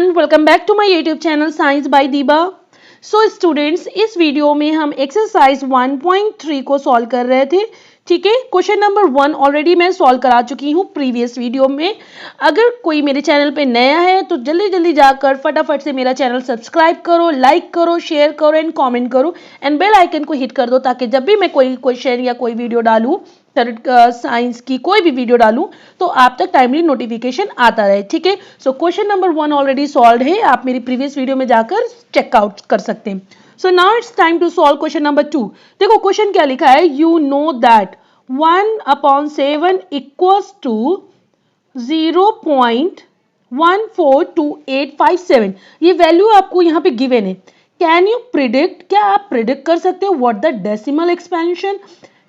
Everyone, welcome back to my YouTube channel science by Deeba. So students, इस video में हम exercise 1.3 को solve कर रहे थे। ठीक है, क्वेश्चन नंबर 1 ऑलरेडी मैं सॉल्व करा चुकी हूँ प्रीवियस वीडियो में। अगर कोई मेरे चैनल पे नया है तो जल्दी जल्दी जाकर फटाफट से मेरा चैनल सब्सक्राइब करो, लाइक करो, शेयर करो एंड कमेंट करो एंड बेल आइकन को हिट कर दो, ताकि जब भी मैं कोई क्वेश्चन या कोई वीडियो डालूँ, साइंस की कोई भी वीडियो डालूं, तो आप तक टाइमली नोटिफिकेशन आता रहे। ठीक है, so question number 1 already solve है, आप मेरी प्रीवियस वीडियो में जाकर चेकआउट कर सकते हैं। So now it's time to solve question number 2। देखो क्वेश्चन क्या लिखा है, you know that 1/7 equals to 0.142857। ये वैल्यू आपको यहाँ पे गिवन है। कैन यू प्रिडिक्ट, क्या आप प्रिडिक्ट कर सकते हो व्हाट द डेसिमल एक्सपेंशन,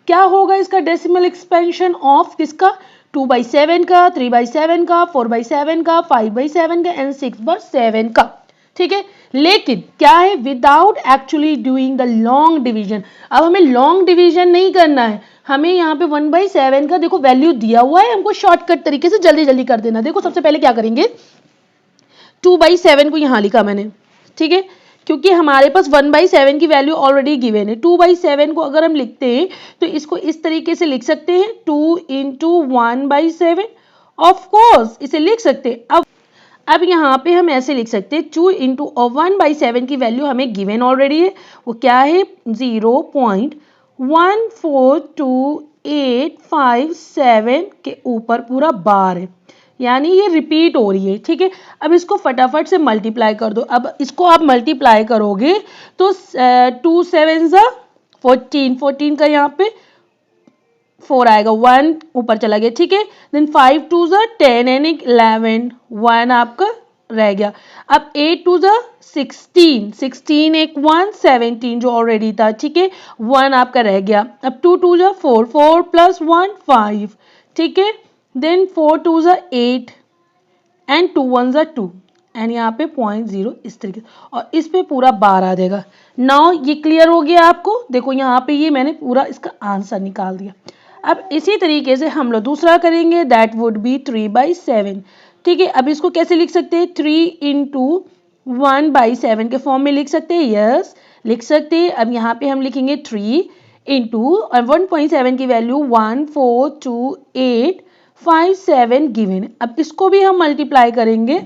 क्या होगा इसका डेसिमल एक्सपेंशन ऑफ किसका, 2/7 का, 3/7 का, 4/7 का, 5/7 का एंड 6/7 का। ठीक है, लेकिन क्या है, without actually doing the long division. अब हमें लॉन्ग डिवीजन नहीं करना है, हमें यहाँ पे 1/7 का देखो वैल्यू दिया हुआ है, हमको शॉर्टकट तरीके से जल्दी जल्दी कर देना। देखो सबसे पहले क्या करेंगे, 2/7 को यहाँ लिखा मैंने। ठीक है, क्योंकि हमारे पास 1/7 की वैल्यू ऑलरेडी गिवन है। 2/7 को अगर हम लिखते हैं तो इसको इस तरीके से लिख सकते हैं, 2 × 1/7। ऑफ कोर्स इसे लिख सकते हैं। अब यहाँ पे हम ऐसे लिख सकते हैं, 2 × 1/7 की वैल्यू हमें गिवन ऑलरेडी है, वो क्या है, 0.142857 के ऊपर पूरा बार है, यानी ये रिपीट हो रही है। ठीक है, अब इसको फटाफट से मल्टीप्लाई कर दो। अब इसको आप मल्टीप्लाई करोगे तो 2 7 14, 14 का यहाँ पे 4 आएगा, 1 ऊपर चला गया। ठीक है, देन 5 2 10 एंड 11, 1 आपका रह गया। अब 8 2 16, 16 एक 1 17 जो ऑलरेडी था। ठीक है, 1 आपका रह गया। अब 2 2 4, 4 + 1 5। ठीक है, देन 4 2 8 एंड 2 1 2 एंड यहाँ पे 0.0 इस तरीके, और इस पे पूरा बार आ जाएगा। नाउ ये क्लियर हो गया आपको। देखो यहाँ पे ये मैंने पूरा इसका आंसर निकाल दिया। अब इसी तरीके से हम लोग दूसरा करेंगे, दैट वुड बी 3/7। ठीक है, अब इसको कैसे लिख सकते हैं, 3 × 1/7 के फॉर्म में लिख सकते हैं। यस, लिख सकते हैं। अब यहाँ पे हम लिखेंगे 3 × 1.7 की वैल्यू 142857 गिवन। अब इसको भी हम मल्टीप्लाई करेंगे,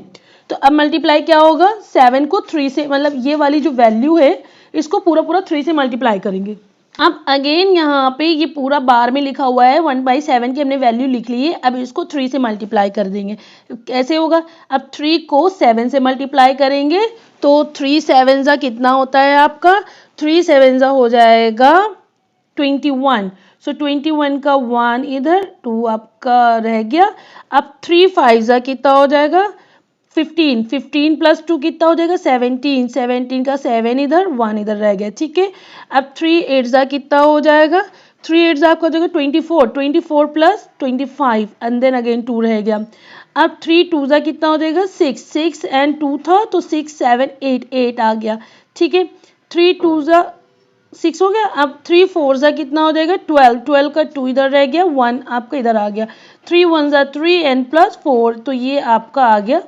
तो अब मल्टीप्लाई क्या होगा, 7 को 3 से, मतलब ये वाली जो वैल्यू है इसको पूरा पूरा 3 से मल्टीप्लाई करेंगे। अब अगेन यहाँ पे ये पूरा बार में लिखा हुआ है, 1/7 की हमने वैल्यू लिख ली है। अब इसको 3 से मल्टीप्लाई कर देंगे। कैसे होगा, अब 3 को 7 से मल्टीप्लाई करेंगे तो 3 7 कितना होता है आपका, 3 7 हो जाएगा 21। सो 21 का 1 इधर, 2 आपका रह गया। अब 3 5 कितना हो जाएगा, 15, 15 + 2 कितना हो जाएगा, 17, 17 का 7 इधर, 1 इधर रह गया। ठीक है, अब 3 8 कितना हो जाएगा, 3 8 आपका हो जाएगा 24, 24 + 25 एंड देन अगेन 2 रह गया। अब 3 2 कितना हो जाएगा, 6, 6 एंड 2 था तो 6 7 8 8 आ गया। ठीक है, 3 2 6 हो गया। अब 3 4 कितना हो जाएगा, 12, 12 का 2 इधर रह गया, 1 आपका इधर आ गया। 3 1 3 एंड +4, तो ये आपका आ गया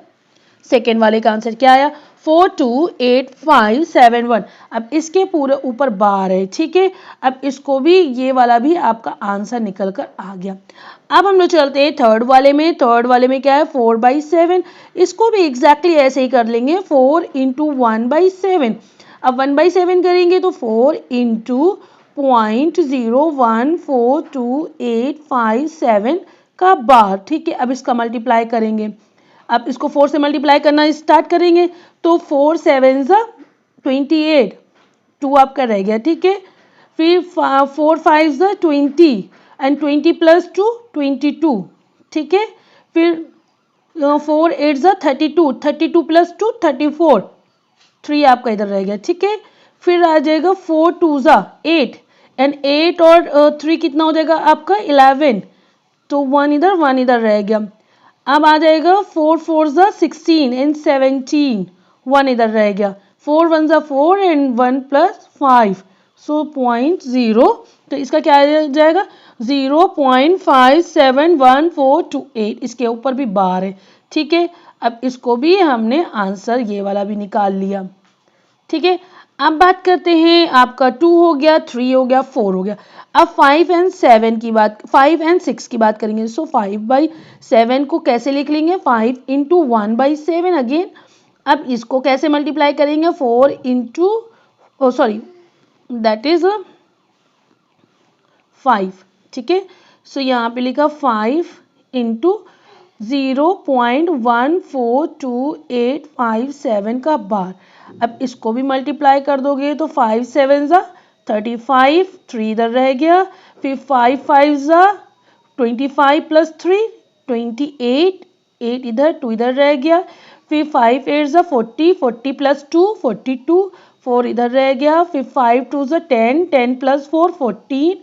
सेकेंड वाले का आंसर। क्या आया, 428571। अब इसके पूरे ऊपर बार है। ठीक है, अब इसको भी, ये वाला भी आपका आंसर निकल कर आ गया। अब हम लोग चलते हैं थर्ड वाले में। थर्ड वाले में क्या है, 4/7। इसको भी एग्जैक्टली ऐसे ही कर लेंगे, 4 × 1/7। अब 1/7 करेंगे तो 4 × 0.01428557 का बार। ठीक है, अब इसका मल्टीप्लाई करेंगे। अब इसको 4 से मल्टीप्लाई करना स्टार्ट करेंगे तो 4 7 28, 2 आपका रह गया। ठीक है, फिर 4 5 20 एंड 20 + 2 22। ठीक है, फिर 4 8 32, 32 + 2 34, 3 आपका इधर रह गया। ठीक है, फिर आ जाएगा 4 2 8 एंड 8 और 3 कितना हो जाएगा आपका 11, तो 1 इधर रह गया। अब आ जाएगा 4 4 16 एंड 17, 1 इधर रह गया। 4 1 4 एंड 1 + 5, सो 0.0, तो इसका क्या आ जाएगा, 0.571428। इसके ऊपर भी बार है। ठीक है, अब इसको भी हमने आंसर ये वाला भी निकाल लिया। ठीक है, अब बात करते हैं, आपका 2 हो गया, 3 हो गया, 4 हो गया। अब 5 एंड 6 की बात करेंगे। सो 5/7 को कैसे लिख लेंगे, 5 इंटू 1/7 अगेन। अब इसको कैसे मल्टीप्लाई करेंगे, 4 इंटू दैट इज 5। ठीक है, सो यहाँ पे लिखा 5 इंटू 0.142857 का बार। अब इसको भी मल्टीप्लाई कर दोगे तो 5 7 ज़ा 35, 3 इधर रह गया, फिर 5 5 ज़ा 25 प्लस 3 28, 8 इधर, 2 इधर रह गया, फिर 5 8 ज़ा 40, 40 प्लस 2 42, 4 इधर रह गया, फिर 5 2 ज़ा 10, 10 प्लस 4 14,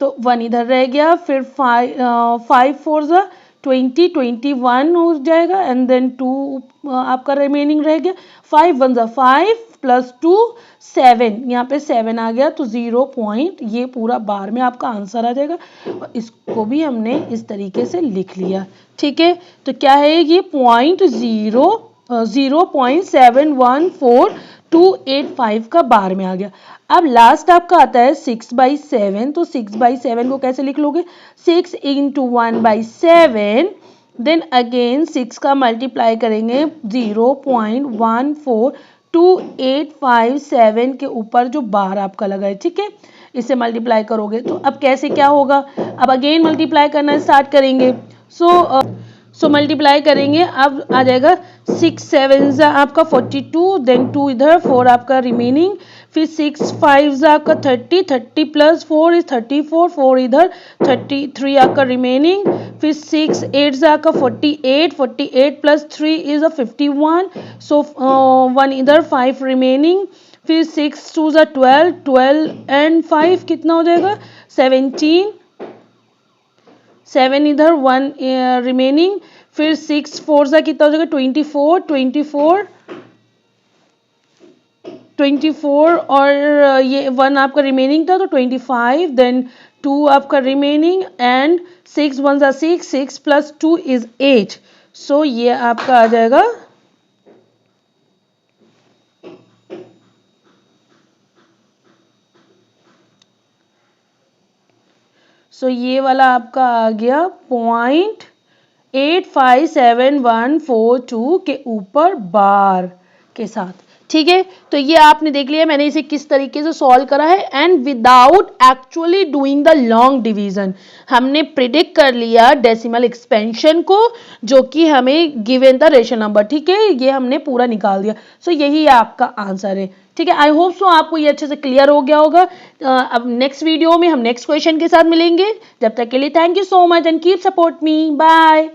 तो 1 इधर रह गया, फिर 5 4 ज़ा 20, 21 हो जाएगा, एंड देन 2 आपका रिमेनिंग रह गया, 5 1 ज़ा 5 प्लस 2 7, यहाँ पे 7 आ गया, तो 0 पॉइंट, ये पूरा बार में आपका आंसर आ जाएगा। और इसको भी हमने इस तरीके से लिख लिया। ठीक है, तो क्या है ये 0.714285 का बार में आ गया। अब लास्ट आपका आता है 6/7, तो 6/7 को कैसे लिख लोगे, 6 इंटू 1/7, देन अगेन 6 का मल्टीप्लाई करेंगे 0.14285 के ऊपर जो बार आपका लगा है। ठीक है, इसे मल्टीप्लाई करोगे तो अब कैसे क्या होगा, अब अगेन मल्टीप्लाई करना स्टार्ट करेंगे। सो मल्टीप्लाई करेंगे, अब आ जाएगा 6 7 आपका 42, देन 2 इधर, 4 आपका रिमेनिंग, फिर 6 5 आपका 30, 30 प्लस 4 इज 34, 4 इधर, 33 आपका रिमेनिंग, फिर 6 8 आपका 48, 48 प्लस 3 इज 51, सो 1 इधर, 5 रिमेनिंग, फिर 6 2 12, 12 एंड 5 कितना हो जाएगा 17, 7 इधर, 1 रिमेनिंग, फिर 6 4 सा कितना हो जाएगा 24, 24 और ये 1 आपका रिमेनिंग था तो 25, देन 2 आपका रिमेनिंग, एंड 6 1 सा 6, 6 प्लस 2 इज 8, सो ये आपका आ जाएगा ये वाला आपका आ गया 0.857142 के ऊपर बार के साथ। ठीक है, तो ये आपने देख लिया मैंने इसे किस तरीके से सॉल्व करा है, and without actually doing the long division हमने प्रिडिक्ट कर लिया डेसिमल एक्सपेंशन को, जो कि हमें गिवन था रेशनल नंबर। ठीक है, ये हमने पूरा निकाल दिया। सो यही आपका आंसर है। ठीक है, आई होप सो आपको ये अच्छे से क्लियर हो गया होगा। अब नेक्स्ट वीडियो में हम नेक्स्ट क्वेश्चन के साथ मिलेंगे। जब तक के लिए thank you so much and keep support me, bye.